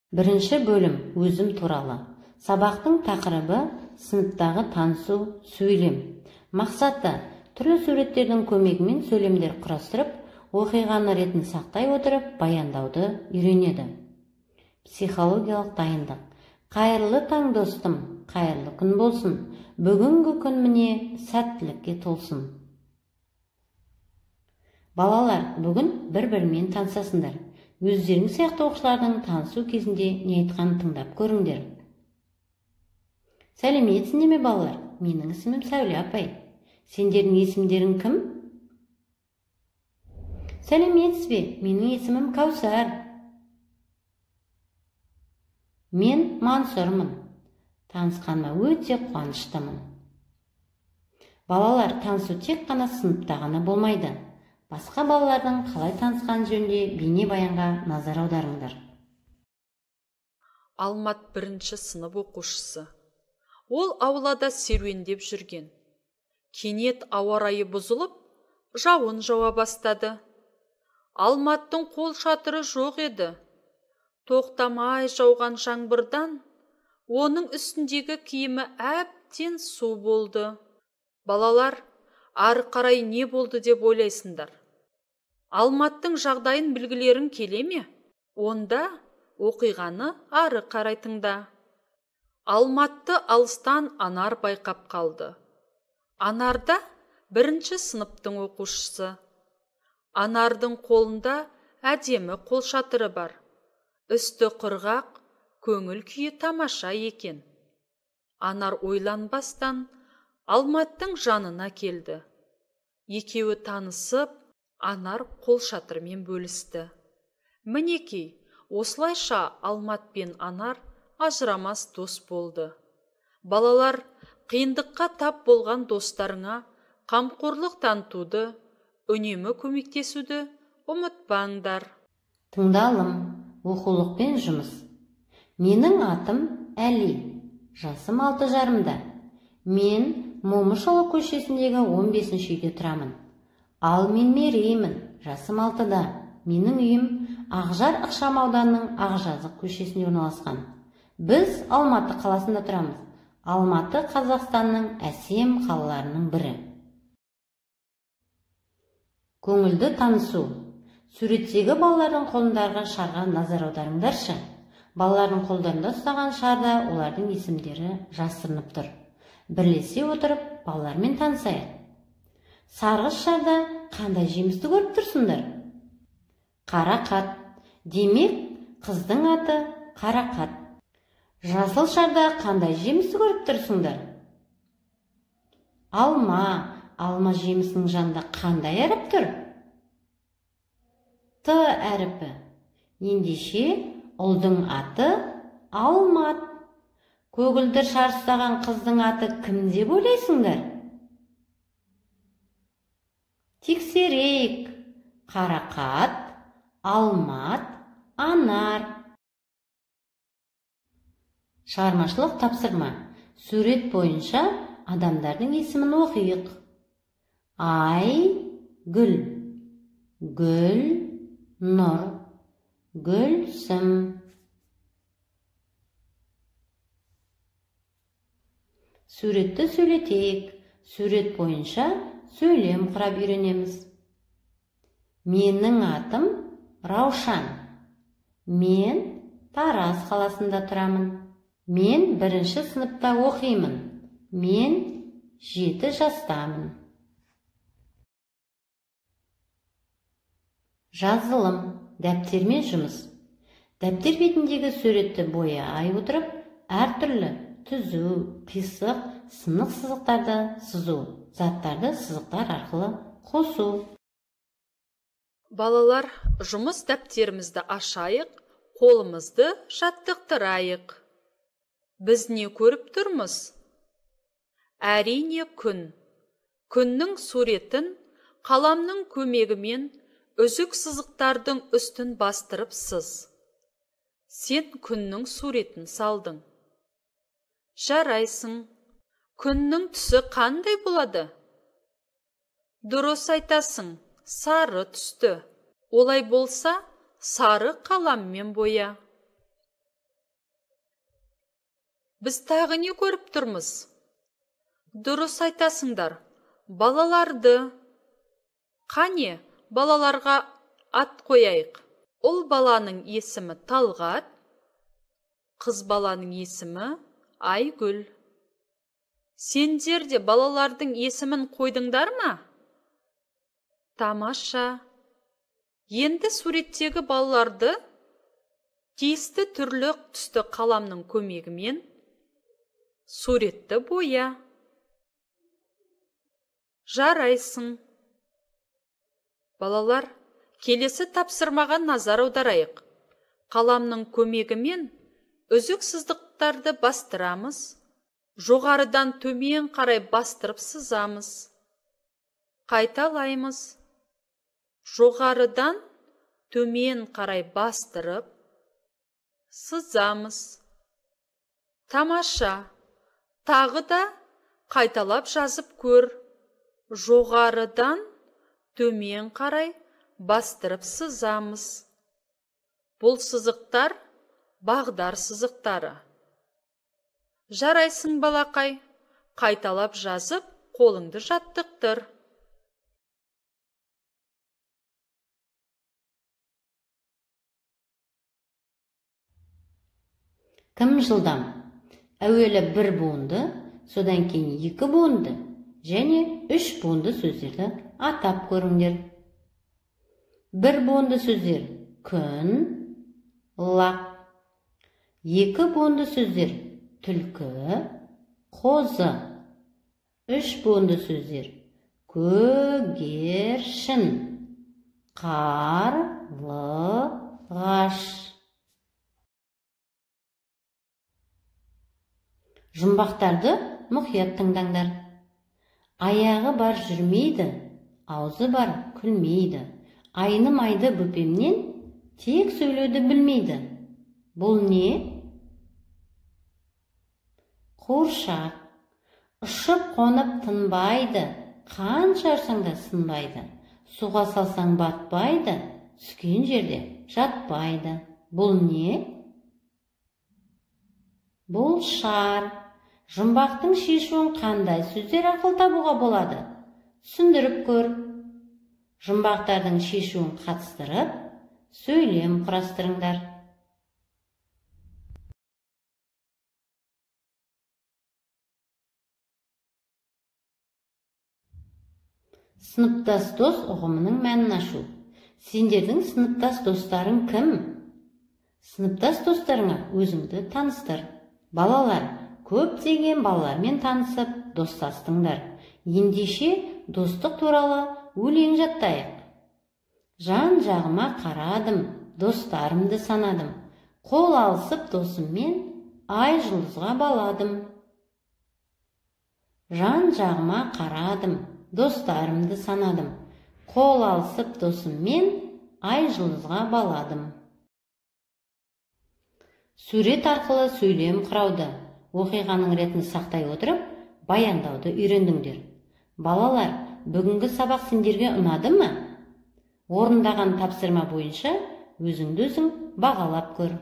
Бірінші бөлім өзім туралы. Сабақтың тақырыбы сыныптағы танысу, сөйлем. Мақсаты түрлі суреттердің көмегімен сөйлемдер құрастырып, оқиғаны ретін сақтай отырып, баяндауды үйренеді. Психологиялық дайындық. Қайырлы таң достым, қайырлы күн болсын. Бүгінгі күн міне сәттілікке толсын. Балалар, бүгін бір-бірімен танысасыңдар. Өздерің сияқты оқушылардың танысу кезінде не айтқанын тыңдап көріңдер. Сәлеметсіңдер ме балалар? Менің есімім Сәуле апай. Сендердің есімдерің кім? Сәлеметсіз бе? Менің есімім Кәусар. Мен Мансұрмын. Танысқаныма өте қуаныштымын. Балалар, танысу тек қана сыныпта ғана болмайды. Басқа балалардың қалай танысқан жөнінде бейне баянға назар аударыңдар. Алмат бірінші сынып оқушысы. Ол аулада серуендеп жүрген. Кенет ауа райы бұзылып, жауын жауа бастады. Алматтың қол шатыры жоқ еді. Тоқтамай жауған жаңбырдан оның үстіндегі киімі әбден су болды. Балалар, ары қарай не болды деп ойлайсыңдар? Алматтың жағдайын білгілерің келе ме? Онда оқиғаны ары қарай тыңда. Алматты алыстан Анар байқап қалды. Анарда бірінші сыныптың оқушысы. Анардың қолында әдемі қол шатыры бар. Үсті құрғақ, көңіл күйі тамаша екен. Анар ойланбастан Алматтың жанына келді. Екеуі танысып, Анар қол шатырмен бөлісті. Мінекей, осылайша Алмат пен Анар ажырамас дос болды. Балалар, қиындыққа тап болған достарыңа қамқорлық танытуды, үнемі көмектесуді ұмытпаңдар. Тыңдалым, оқулықпен жұмыс. Менің атым Әли, жасым 6 жарымда. Мен Момышұлы көшесіндегі 15-ші үйде тұрамын. Ал мен Мереймін, жасым 6-да. Менің үйім Ақжар ықшамауданның Ақжазық көшесінде орналасқан. Біз Алматы қаласында тұрамыз. Алматы Қазақстанның әсем қалаларының бірі. Көңілді танысу. Суреттегі балалардың қолындағы шарға назар аударыңдаршы. Балалардың қолдарында ұстаған шарда олардың есімдері жасырынып тұр. Бірлесе отырып, балалармен танысайық. Сарғыш шарда қандай жемісті көріп тұрсыңдар? Қарақат. Демек, қыздың аты Қарақат. Жасыл шарда қандай жемісті көріп тұрсыңдар? Алма. Алма жемісінің жанында қандай әріп тұр? Т әріпі. Ендеше, ұлдың аты Алмат. Көгілдір шар ұстаған қыздың аты кім деп ойлайсыңдар? Тексерейік. Қарақат, Алмат, Анар. Шығармашылық тапсырма. Сурет бойынша адамдардың есімін оқиық. Ай, гүл. Гүл, нұр. Гүлсім. Суретті сөйлетейік. Сурет бойынша сөйлем құрап үйренеміз. Менің атым Раушан. Мен Тараз қаласында тұрамын. Мен 1-ші сыныпта оқимын. Мен 7 жастамын. Жазылым. Дәптермен жұмыс. Дәптер бетіндегі суретті бояй отырып, әртүрлі түзу, қисық, сынық сызықтарды сызу, заттарды сызықтар арқылы қосу. Балалар, жұмыс дәптерімізді ашайық, қолымызды жаттықтырайық. Біз не көріп тұрмыз? Әрине күн. Күннің суретін қаламның көмегімен үзік сызықтардың үстін бастырып сыз. Сен күннің суретін салдың. Жарайсың. Күннің түсі қандай болады? Дұрыс айтасың, сары түсті. Олай болса, сары қаламмен боя. біз тағы не көріп тұрмыз? Дұрыс айтасыңдар, балаларды. Қане, балаларға ат қояйық. Ұл баланың есімі Талғат, қыз баланың есімі Айгүл. Сендер де балалардың есімін қойдыңдар ма? Тамаша. Енді суреттегі балаларды тиісті түрлі түсті қаламның көмегімен суретті боя. Жарайсың. Балалар, келесі тапсырмаға назар аударайық. Қаламның көмегімен үзік сызықтарды бастырамыз. Жоғарыдан төмен қарай бастырып сызамыз. Қайталаймыз. Жоғарыдан төмен қарай бастырып сызамыз. Тамаша. Тағы да қайталап жазып көр. Жоғарыдан төмен қарай бастырып сызамыз. Бұл сызықтар бағдар сызықтары. Жарайсың, балақай. Қайталап жазып, қолыңды жаттықтыр. Кім жылдам? Әуелі бір буынды, содан кейін 2 буынды және 3 буынды сөздерді атап көріңдер. Бір буынды сөздер күн, лақ. 2 буынды сөздер түлкі, қозы. 3 буынды сөздер көгершін, қарлығаш. Жұмбақтарды мұқият тыңдаңдар. Аяғы бар жүрмейді, аузы бар күлмейді. Айнымайды бөпемнен, тек сөйлеуді білмейді. Бұл не? Қуыршақ. Ұшып қонып тынбайды, қанша ұрсаң да сынбайды. Суға салсаң батпайды, түскен жерде жатпайды. Бұл не? Бұл шар. Жұмбақтың шешуін қандай сөздер ақыл табуға болады? Түсіндіріп көр. Жұмбақтардың шешуін қатыстырып, сөйлем құрастырыңдар. Сыныптас дос ұғымының мәнін ашу. Сендердің сыныптас достарың кім? Сыныптас достарыңа өзіңді таныстыр. Балалар, көптеген балалармен танысып, достастыңдар. Ендеше достық туралы өлең жаттайық. Жан жағыма қарадым, достарымды санадым. Қол алысып досыммен ай жұлдызға баладым. Жан жағыма қарадым, достарымды санадым. Қол алысып досыммен ай жұлдызға баладым. Сурет арқылы сөйлем құрауды, оқиғаның ретін сақтай отырып, баяндауды үйрендіңдер. Балалар, бүгінгі сабақ сендерге ұнады ма? Орындаған тапсырма бойынша өзіңді өзің бағалап көр.